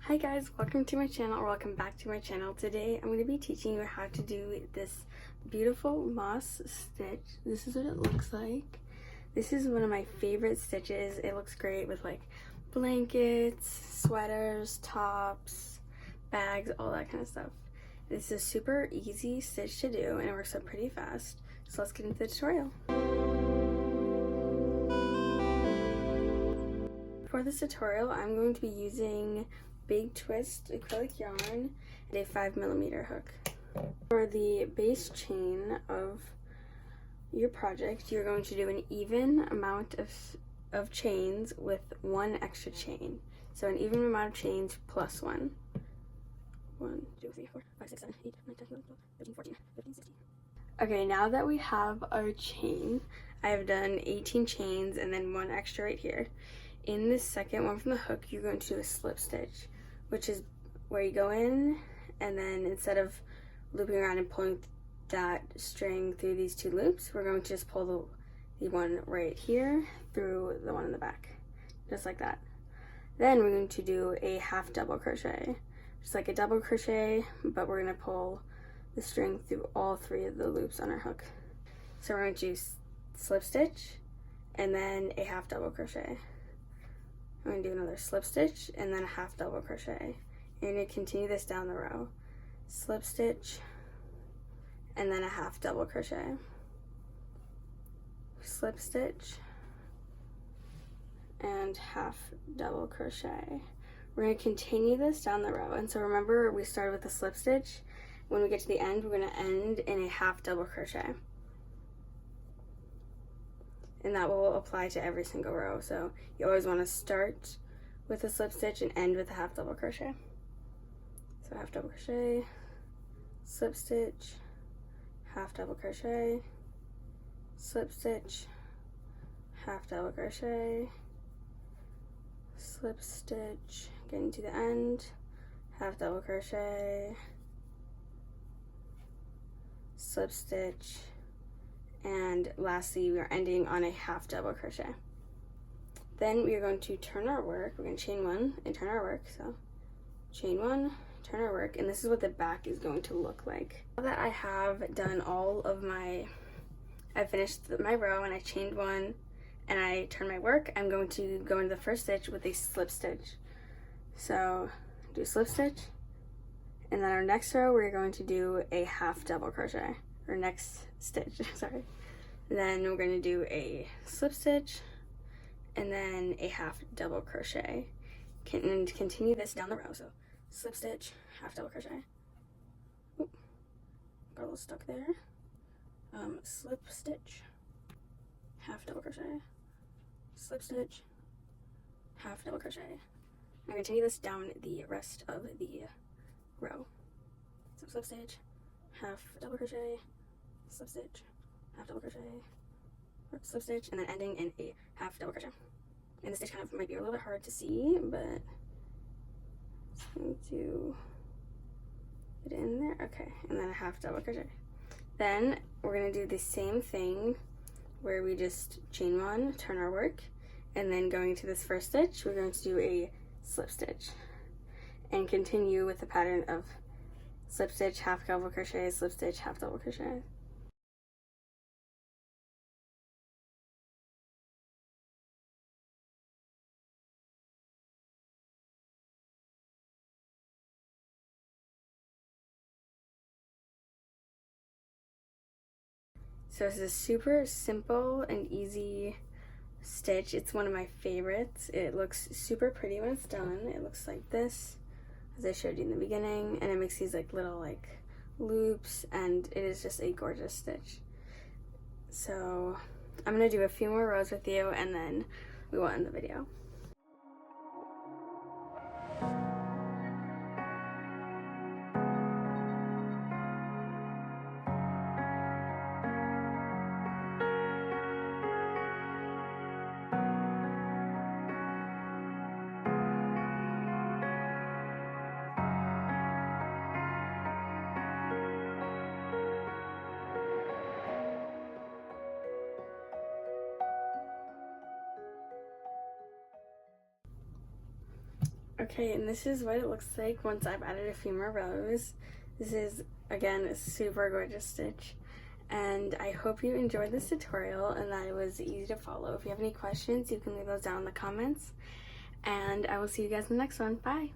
Hi guys, welcome to my channel, or welcome back to my channel. Today I'm going to be teaching you how to do this beautiful moss stitch. This is what it looks like. This is one of my favorite stitches. It looks great with like blankets, sweaters, tops, bags, all that kind of stuff. This is a super easy stitch to do and it works up pretty fast. So let's get into the tutorial. For this tutorial, I'm going to be using Big Twist acrylic yarn and a 5mm hook. For the base chain of your project, you're going to do an even amount of chains with one extra chain. So an even amount of chains plus one. 1, 2, 3, 4, 5, 6, 7, 8, 9, 10, 11, 12, 13, 14, 15, 16. Okay, now that we have our chain, I have done 18 chains and then one extra right here. In this second one from the hook, you're going to do a slip stitch, which is where you go in and then instead of looping around and pulling that string through these two loops, we're going to just pull the one right here through the one in the back, just like that. Then we're going to do a half double crochet, just like a double crochet, but we're going to pull the string through all three of the loops on our hook. So we're going to do slip stitch and then a half double crochet. I'm going to do another slip stitch and then a half double crochet. You're going to continue this down the row. Slip stitch and then a half double crochet. Slip stitch and half double crochet. We're going to continue this down the row. And so remember, we started with a slip stitch. When we get to the end, we're going to end in a half double crochet. And that will apply to every single row. So you always want to start with a slip stitch and end with a half double crochet. So half double crochet, slip stitch, half double crochet, slip stitch, half double crochet, slip stitch, getting to the end, half double crochet, slip stitch, and lastly we are ending on a half double crochet. Then we are going to turn our work. We're going to chain one and turn our work. So chain one, turn our work, and this is what the back is going to look like. Now that I have done all of I finished my row and I chained one and I turned my work, I'm going to go into the first stitch with a slip stitch. So do a slip stitch, and then our next row we're going to do a half double crochet, or next stitch, sorry. Then we're going to do a slip stitch and then a half double crochet. And continue this down the row. So slip stitch, half double crochet. Oop, got a little stuck there. Slip stitch, half double crochet, slip stitch, half double crochet. I'm going to continue this down the rest of the row. So slip stitch, half double crochet, slip stitch, half double crochet, slip stitch, and then ending in a half double crochet. And the stitch kind of might be a little bit hard to see, but just going to get in there. Okay, and then a half double crochet. Then we're going to do the same thing where we just chain one, turn our work, and then going to this first stitch, we're going to do a slip stitch and continue with the pattern of slip stitch, half double crochet, slip stitch, half double crochet. So this is a super simple and easy stitch. It's one of my favorites. It looks super pretty when it's done. It looks like this, as I showed you in the beginning, and it makes these like little like loops, and it is just a gorgeous stitch. So I'm gonna do a few more rows with you and then we will end the video. Okay, and this is what it looks like once I've added a few more rows. This is, again, a super gorgeous stitch. And I hope you enjoyed this tutorial and that it was easy to follow. If you have any questions, you can leave those down in the comments. And I will see you guys in the next one. Bye!